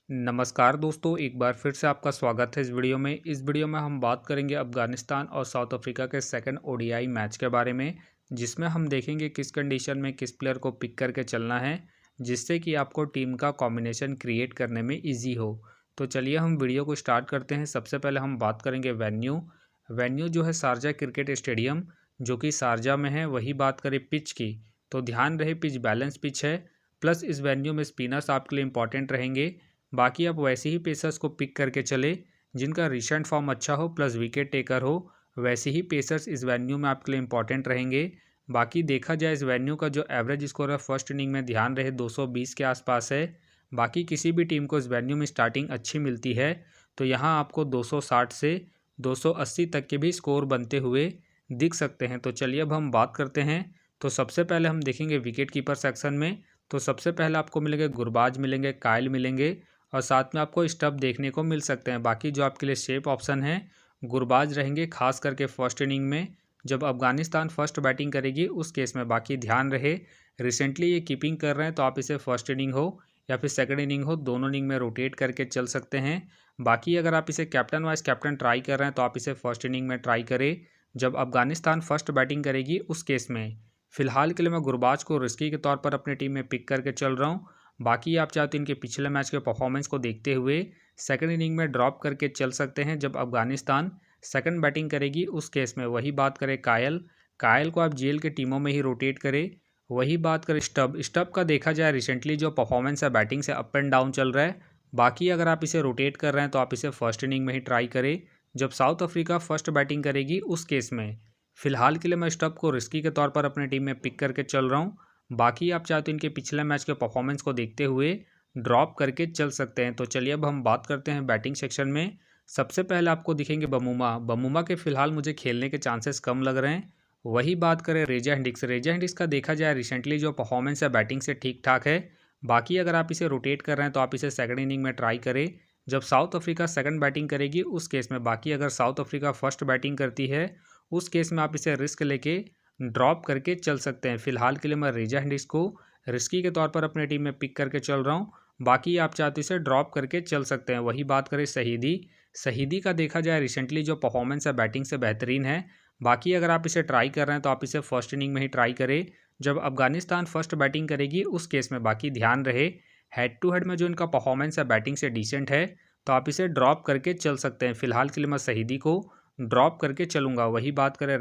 नमस्कार दोस्तों, एक बार फिर से आपका स्वागत है इस वीडियो में। इस वीडियो में हम बात करेंगे अफ़गानिस्तान और साउथ अफ्रीका के सेकंड ओडीआई मैच के बारे में, जिसमें हम देखेंगे किस कंडीशन में किस प्लेयर को पिक करके चलना है, जिससे कि आपको टीम का कॉम्बिनेशन क्रिएट करने में ईजी हो। तो चलिए हम वीडियो को स्टार्ट करते हैं। सबसे पहले हम बात करेंगे वेन्यू जो है शारजा क्रिकेट स्टेडियम, जो कि शारजा में है। वही बात करें पिच की, तो ध्यान रहे पिच बैलेंस पिच है, प्लस इस वेन्यू में स्पिनर्स आपके लिए इंपॉर्टेंट रहेंगे। बाकी आप वैसे ही पेसर्स को पिक करके चले जिनका रिसेंट फॉर्म अच्छा हो प्लस विकेट टेकर हो। वैसे ही पेसर्स इस वेन्यू में आपके लिए इंपॉर्टेंट रहेंगे। बाकी देखा जाए इस वेन्यू का जो एवरेज स्कोर है फर्स्ट इनिंग में ध्यान रहे 220 के आसपास है। बाकी किसी भी टीम को इस वेन्यू में स्टार्टिंग अच्छी मिलती है तो यहाँ आपको 260 से 280 तक के भी स्कोर बनते हुए दिख सकते हैं। तो चलिए अब हम बात करते हैं। तो सबसे पहले हम देखेंगे विकेट कीपर सेक्शन में। तो सबसे पहले आपको मिलेंगे गुरबाज, मिलेंगे कायल, मिलेंगे और साथ में आपको स्टंप देखने को मिल सकते हैं। बाकी जो आपके लिए सेफ ऑप्शन है गुरबाज रहेंगे, खास करके फर्स्ट इनिंग में जब अफगानिस्तान फर्स्ट बैटिंग करेगी उस केस में। बाकी ध्यान रहे रिसेंटली ये कीपिंग कर रहे हैं तो आप इसे फर्स्ट इनिंग हो या फिर सेकंड इनिंग हो, दोनों इनिंग में रोटेट करके चल सकते हैं। बाकी अगर आप इसे कैप्टन वाइस कैप्टन ट्राई कर रहे हैं तो आप इसे फर्स्ट इनिंग में ट्राई करें जब अफगानिस्तान फर्स्ट बैटिंग करेगी उस केस में। फिलहाल के लिए मैं गुरबाज को रिस्की के तौर पर अपनी टीम में पिक करके चल रहा हूँ। बाकी आप चाहे तो इनके पिछले मैच के परफॉर्मेंस को देखते हुए सेकंड इनिंग में ड्रॉप करके चल सकते हैं जब अफगानिस्तान सेकंड बैटिंग करेगी उस केस में। वही बात करें कायल को आप जेल के टीमों में ही रोटेट करें। वही बात करें स्टब का देखा जाए रिसेंटली जो परफॉर्मेंस है बैटिंग से अप एंड डाउन चल रहा है। बाकी अगर आप इसे रोटेट कर रहे हैं तो आप इसे फर्स्ट इनिंग में ही ट्राई करें जब साउथ अफ्रीका फर्स्ट बैटिंग करेगी उस केस में। फिलहाल के लिए मैं स्टब को रिस्की के तौर पर अपनी टीम में पिक करके चल रहा हूँ। बाकी आप चाहे तो इनके पिछले मैच के परफॉर्मेंस को देखते हुए ड्रॉप करके चल सकते हैं। तो चलिए अब हम बात करते हैं बैटिंग सेक्शन में। सबसे पहले आपको दिखेंगे बमूमा के फिलहाल मुझे खेलने के चांसेस कम लग रहे हैं। वही बात करें रेजा हिंडिक्स का देखा जाए रिसेंटली जो परफॉर्मेंस है बैटिंग से ठीक ठाक है। बाकी अगर आप इसे रोटेट कर रहे हैं तो आप इसे सेकंड इनिंग में ट्राई करें जब साउथ अफ्रीका सेकंड बैटिंग करेगी उस केस में। बाकी अगर साउथ अफ्रीका फर्स्ट बैटिंग करती है उस केस में आप इसे रिस्क लेके ड्रॉप करके चल सकते हैं। फिलहाल के लिए मैं रेजा हिंडिक्स को रिस्की के तौर पर अपनी टीम में पिक करके चल रहा हूँ। बाकी आप चाहते इसे ड्रॉप करके चल सकते हैं। वही बात करें शहीदी का देखा जाए रिसेंटली जो परफॉर्मेंस है बैटिंग से बेहतरीन है। बाकी अगर आप इसे ट्राई कर रहे हैं तो आप इसे फर्स्ट इनिंग में ही ट्राई करें जब अफगानिस्तान फर्स्ट बैटिंग करेगी उस केस में। बाकी ध्यान रहे हेड टू हेड में जो इनका परफॉर्मेंस है बैटिंग से डिसेंट है तो आप इसे ड्रॉप करके चल सकते हैं। फिलहाल के लिए मैं शहीदी को ड्रॉप करके चलूँगा। वही बात करें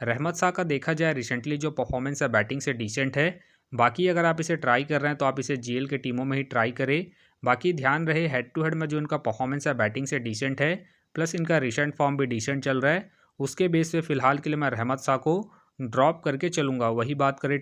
रहमत शाह का देखा जाए रिसेंटली जो परफॉर्मेंस है बैटिंग से डिसेंट है। बाकी अगर आप इसे ट्राई कर रहे हैं तो आप इसे जीएल के टीमों में ही ट्राई करें। बाकी ध्यान रहे हेड टू हेड में जो इनका परफॉर्मेंस है बैटिंग से डिसेंट है प्लस इनका रिसेंट फॉर्म भी डिसेंट चल रहा है, उसके बेस पे फिलहाल के लिए मैं रहमत शाह को ड्रॉप करके चलूँगा। वही बात करें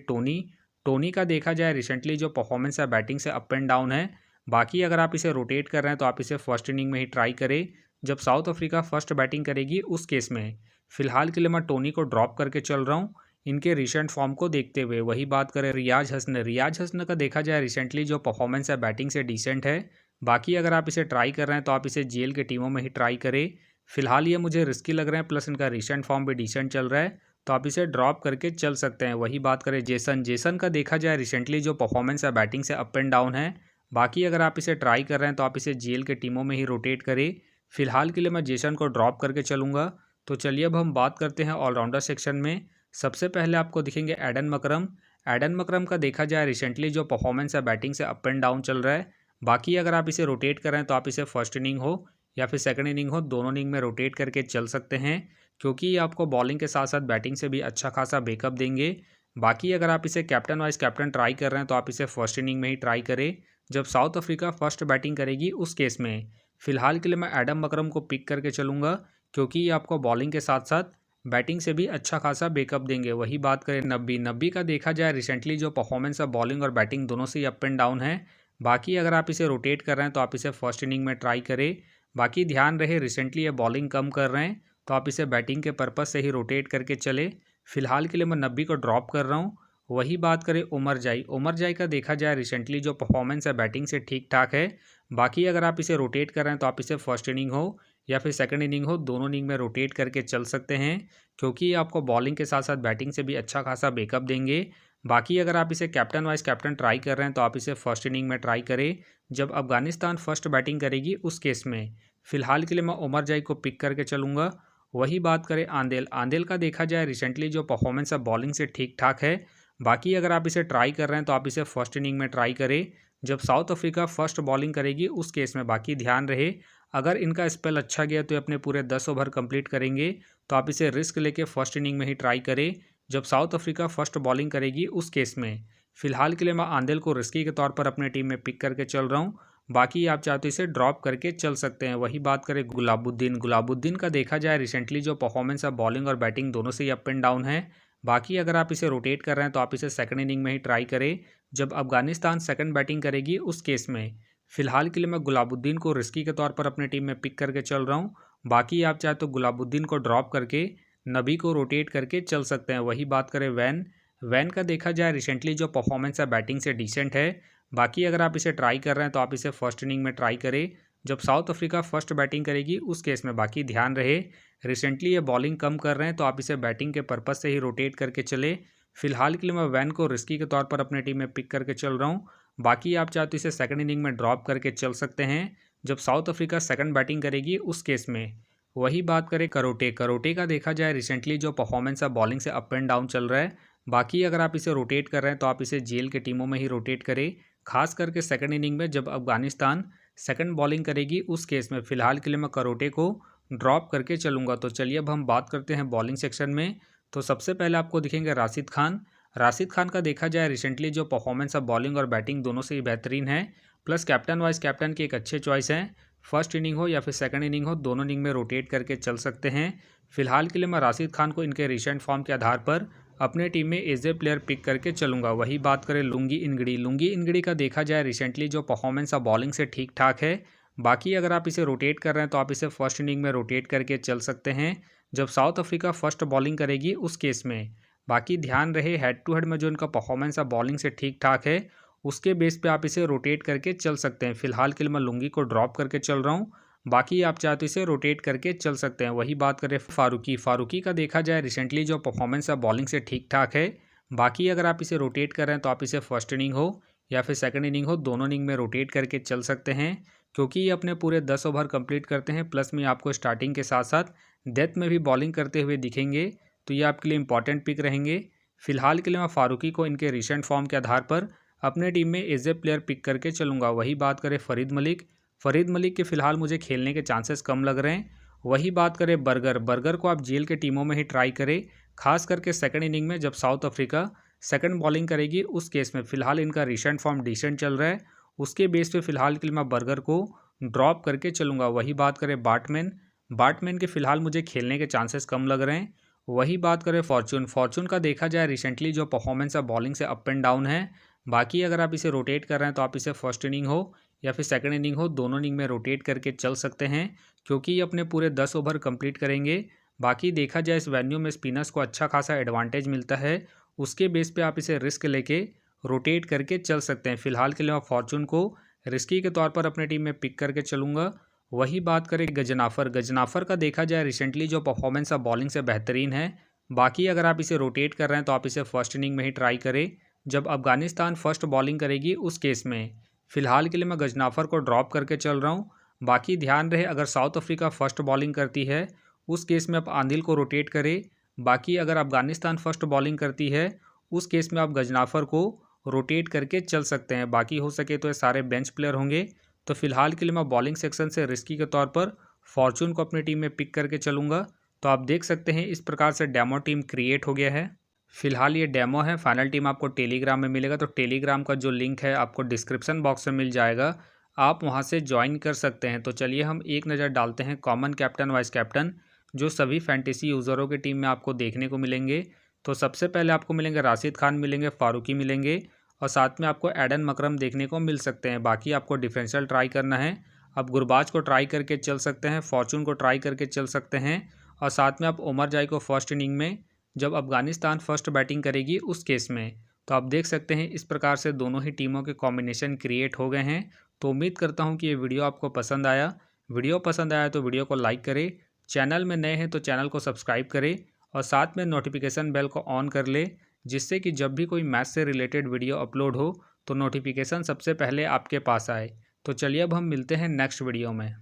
टोनी का देखा जाए रिसेंटली जो परफॉर्मेंस है बैटिंग से अप एंड डाउन है। बाकी अगर आप इसे रोटेट कर रहे हैं तो आप इसे फर्स्ट इनिंग में ही ट्राई करें जब साउथ अफ्रीका फर्स्ट बैटिंग करेगी उस केस में। फिलहाल के लिए मैं टोनी को ड्रॉप करके चल रहा हूँ इनके रिसेंट फॉर्म को देखते हुए। वही बात करें रियाज हसन का देखा जाए रिसेंटली जो परफॉर्मेंस है बैटिंग से डिसेंट है। बाकी अगर आप इसे ट्राई कर रहे हैं तो आप इसे जेल के टीमों में ही ट्राई करें। फिलहाल ये मुझे रिस्की लग रहे हैं प्लस इनका रिसेंट फॉर्म भी डिसेंट चल रहा है तो आप इसे ड्रॉप करके चल सकते हैं। वही बात करें जेसन का देखा जाए रिसेंटली जो परफॉर्मेंस है बैटिंग से अप एंड डाउन है। बाकी अगर आप इसे ट्राई कर रहे हैं तो आप इसे जेल के टीमों में ही रोटेट करें। फिलहाल के लिए मैं जेसन को ड्रॉप करके चलूँगा। तो चलिए अब हम बात करते हैं ऑलराउंडर सेक्शन में। सबसे पहले आपको दिखेंगे एडन मकरम का देखा जाए रिसेंटली जो परफॉर्मेंस है बैटिंग से अप एंड डाउन चल रहा है। बाकी अगर आप इसे रोटेट कर रहे हैं तो आप इसे फर्स्ट इनिंग हो या फिर सेकंड इनिंग हो, दोनों इनिंग में रोटेट करके चल सकते हैं क्योंकि ये आपको बॉलिंग के साथ साथ बैटिंग से भी अच्छा खासा बैकअप देंगे। बाकी अगर आप इसे कैप्टन वाइस कैप्टन ट्राई कर रहे हैं तो आप इसे फर्स्ट इनिंग में ही ट्राई करें जब साउथ अफ्रीका फर्स्ट बैटिंग करेगी उस केस में। फिलहाल के लिए मैं एडम मकरम को पिक करके चलूँगा क्योंकि ये आपको बॉलिंग के साथ साथ बैटिंग से भी अच्छा खासा बैकअप देंगे। वही बात करें नब्बी का देखा जाए रिसेंटली जो परफॉर्मेंस है बॉलिंग और बैटिंग दोनों से ही अप एंड डाउन है। बाकी अगर आप इसे रोटेट कर रहे हैं तो आप इसे फर्स्ट इनिंग में ट्राई करें। बाकी ध्यान रहे रिसेंटली ये बॉलिंग कम कर रहे हैं तो आप इसे बैटिंग के पर्पज़ से ही रोटेट करके चले। फिलहाल के लिए मैं नब्बी को ड्रॉप कर रहा हूँ। वही बात करें उमर जाई का देखा जाए रिसेंटली जो परफॉर्मेंस है बैटिंग से ठीक ठाक है। बाकी अगर आप इसे रोटेट कर रहे हैं तो आप इसे फर्स्ट इनिंग हो या फिर सेकंड इनिंग हो, दोनों इनिंग में रोटेट करके चल सकते हैं क्योंकि ये आपको बॉलिंग के साथ साथ बैटिंग से भी अच्छा खासा बैकअप देंगे। बाकी अगर आप इसे कैप्टन वाइस कैप्टन ट्राई कर रहे हैं तो आप इसे फर्स्ट इनिंग में ट्राई करें जब अफगानिस्तान फर्स्ट बैटिंग करेगी उस केस में। फिलहाल के लिए मैं उमर जाई को पिक करके चलूँगा। वही बात करें आंदेल, आंदेल का देखा जाए रिसेंटली जो परफॉर्मेंस है बॉलिंग से ठीक ठाक है। बाकी अगर आप इसे ट्राई कर रहे हैं तो आप इसे फर्स्ट इनिंग में ट्राई करें जब साउथ अफ्रीका फर्स्ट बॉलिंग करेगी उस केस में। बाकी ध्यान रहे अगर इनका स्पेल अच्छा गया तो ये अपने पूरे 10 ओवर कंप्लीट करेंगे, तो आप इसे रिस्क लेके फर्स्ट इनिंग में ही ट्राई करें जब साउथ अफ्रीका फर्स्ट बॉलिंग करेगी उस केस में। फिलहाल के लिए मैं आंदेल को रिस्की के तौर पर अपने टीम में पिक करके चल रहा हूँ। बाकी आप चाहते तो इसे ड्रॉप करके चल सकते हैं। वही बात करें गुलाबुद्दीन, गुलाबुद्दीन का देखा जाए रिसेंटली जो परफॉर्मेंस है बॉलिंग और बैटिंग दोनों से ही अप एंड डाउन है। बाकी अगर आप इसे रोटेट कर रहे हैं तो आप इसे सेकंड इनिंग में ही ट्राई करें जब अफगानिस्तान सेकंड बैटिंग करेगी उस केस में। फिलहाल के लिए मैं गुलाबुद्दीन को रिस्की के तौर पर अपने टीम में पिक करके चल रहा हूँ। बाकी आप चाहे तो गुलाबुद्दीन को ड्रॉप करके नबी को रोटेट करके चल सकते हैं। वही बात करें वैन, वैन का देखा जाए रिसेंटली जो परफॉर्मेंस है बैटिंग से डिसेंट है। बाकी अगर आप इसे ट्राई कर रहे हैं तो आप इसे फर्स्ट इनिंग में ट्राई करें जब साउथ अफ्रीका फर्स्ट बैटिंग करेगी उस केस में। बाकी ध्यान रहे रिसेंटली ये बॉलिंग कम कर रहे हैं तो आप इसे बैटिंग के पर्पज से ही रोटेट करके चले। फिलहाल के लिए मैं वैन को रिस्की के तौर पर अपने टीम में पिक करके चल रहा हूँ। बाकी आप चाहे तो इसे सेकंड इनिंग में ड्रॉप करके चल सकते हैं जब साउथ अफ्रीका सेकंड बैटिंग करेगी उस केस में। वही बात करें करोटे, करोटे का देखा जाए रिसेंटली जो परफॉर्मेंस है बॉलिंग से अप एंड डाउन चल रहा है। बाकी अगर आप इसे रोटेट कर रहे हैं तो आप इसे जेल के टीमों में ही रोटेट करें, खास करके सेकंड इनिंग में जब अफगानिस्तान सेकंड बॉलिंग करेगी उस केस में। फिलहाल के लिए मैं करोटे को ड्रॉप करके चलूँगा। तो चलिए अब हम बात करते हैं बॉलिंग सेक्शन में। तो सबसे पहले आपको दिखेंगे राशिद खान। राशिद खान का देखा जाए रिसेंटली जो परफॉर्मेंस है बॉलिंग और बैटिंग दोनों से ही बेहतरीन है, प्लस कैप्टन वाइस कैप्टन की एक अच्छे चॉइस है। फर्स्ट इनिंग हो या फिर सेकंड इनिंग हो दोनों इनिंग में रोटेट करके चल सकते हैं। फिलहाल के लिए मैं राशिद खान को इनके रिसेंट फॉर्म के आधार पर अपने टीम में एज ए प्लेयर पिक करके चलूँगा। वही बात करें लुंगी इंगड़ी, लुंगी इंगड़ी का देखा जाए रिसेंटली जो परफॉर्मेंस है बॉलिंग से ठीक ठाक है। बाकी अगर आप इसे रोटेट कर रहे हैं तो आप इसे फर्स्ट इनिंग में रोटेट करके चल सकते हैं जब साउथ अफ्रीका फर्स्ट बॉलिंग करेगी उस केस में। बाकी ध्यान रहे हेड टू हेड में जो इनका परफॉर्मेंस है बॉलिंग से ठीक ठाक है, उसके बेस पे आप इसे रोटेट करके चल सकते हैं। फिलहाल के लिए मैं लुंगी को ड्रॉप करके चल रहा हूँ। बाकी आप चाहे तो इसे रोटेट करके चल सकते हैं। वही बात करें फारूकी, फारूकी का देखा जाए रिसेंटली जो परफॉर्मेंस है बॉलिंग से ठीक ठाक है। बाकी अगर आप इसे रोटेट कर रहे हैं तो आप इसे फर्स्ट इनिंग हो या फिर सेकंड इनिंग हो दोनों इनिंग में रोटेट करके चल सकते हैं, क्योंकि ये अपने पूरे 10 ओवर कंप्लीट करते हैं। प्लस में आपको स्टार्टिंग के साथ साथ डेथ में भी बॉलिंग करते हुए दिखेंगे, तो ये आपके लिए इंपॉर्टेंट पिक रहेंगे। फिलहाल के लिए मैं फारूकी को इनके रिसेंट फॉर्म के आधार पर अपने टीम में एज ए प्लेयर पिक करके चलूँगा। वही बात करें फरीद मलिक, फरीद मलिक के फिलहाल मुझे खेलने के चांसेस कम लग रहे हैं। वही बात करें बर्गर, बर्गर को आप जेल के टीमों में ही ट्राई करें, खास करके सेकंड इनिंग में जब साउथ अफ्रीका सेकंड बॉलिंग करेगी उस केस में। फिलहाल इनका रिसेंट फॉर्म डिसेंट चल रहा है, उसके बेस पे फिलहाल के लिए मैं बर्गर को ड्रॉप करके चलूँगा। वही बात करें बाटमैन, बाटमैन के फिलहाल मुझे खेलने के चांसेस कम लग रहे हैं। वही बात करें फॉर्चून, फॉर्चून का देखा जाए रिसेंटली जो परफॉर्मेंस है बॉलिंग से अप एंड डाउन है। बाकी अगर आप इसे रोटेट कर रहे हैं तो आप इसे फर्स्ट इनिंग हो या फिर सेकंड इनिंग हो दोनों इनिंग में रोटेट करके चल सकते हैं, क्योंकि ये अपने पूरे 10 ओवर कंप्लीट करेंगे। बाकी देखा जाए इस वेन्यू में स्पिनर्स को अच्छा खासा एडवांटेज मिलता है, उसके बेस पे आप इसे रिस्क लेके रोटेट करके चल सकते हैं। फिलहाल के लिए मैं फॉर्चून को रिस्की के तौर पर अपने टीम में पिक करके चलूँगा। वही बात करें गजनाफर, गजनाफर का देखा जाए रिसेंटली जो परफॉर्मेंस है बॉलिंग से बेहतरीन है। बाकी अगर आप इसे रोटेट कर रहे हैं तो आप इसे फर्स्ट इनिंग में ही ट्राई करें जब अफगानिस्तान फर्स्ट बॉलिंग करेगी उस केस में। फिलहाल के लिए मैं गजनाफर को ड्रॉप करके चल रहा हूँ। बाकी ध्यान रहे अगर साउथ अफ्रीका फर्स्ट बॉलिंग करती है उस केस में आप आंदिल को रोटेट करें। बाकी अगर अफगानिस्तान फर्स्ट बॉलिंग करती है उस केस में आप गजनाफर को रोटेट करके चल सकते हैं। बाकी हो सके तो ये सारे बेंच प्लेयर होंगे। तो फिलहाल के लिए मैं बॉलिंग सेक्शन से रिस्की के तौर पर फॉर्चून को अपनी टीम में पिक करके चलूँगा। तो आप देख सकते हैं इस प्रकार से डेमो टीम क्रिएट हो गया है। फिलहाल ये डेमो है, फाइनल टीम आपको टेलीग्राम में मिलेगा। तो टेलीग्राम का जो लिंक है आपको डिस्क्रिप्शन बॉक्स में मिल जाएगा, आप वहां से ज्वाइन कर सकते हैं। तो चलिए हम एक नज़र डालते हैं कॉमन कैप्टन वाइस कैप्टन जो सभी फैंटेसी यूज़रों की टीम में आपको देखने को मिलेंगे। तो सबसे पहले आपको मिलेंगे राशिद खान मिलेंगे, फारूकी मिलेंगे और साथ में आपको एडन मकरम देखने को मिल सकते हैं। बाकी आपको डिफरेंशियल ट्राई करना है, आप गुरबाज को ट्राई करके चल सकते हैं, फॉर्चून को ट्राई करके चल सकते हैं और साथ में आप उमर जाई को फर्स्ट इनिंग में जब अफगानिस्तान फर्स्ट बैटिंग करेगी उस केस में। तो आप देख सकते हैं इस प्रकार से दोनों ही टीमों के कॉम्बिनेशन क्रिएट हो गए हैं। तो उम्मीद करता हूं कि ये वीडियो आपको पसंद आया। वीडियो पसंद आया तो वीडियो को लाइक करें, चैनल में नए हैं तो चैनल को सब्सक्राइब करें और साथ में नोटिफिकेशन बेल को ऑन कर ले, जिससे कि जब भी कोई मैच से रिलेटेड वीडियो अपलोड हो तो नोटिफिकेशन सबसे पहले आपके पास आए। तो चलिए अब हम मिलते हैं नेक्स्ट वीडियो में।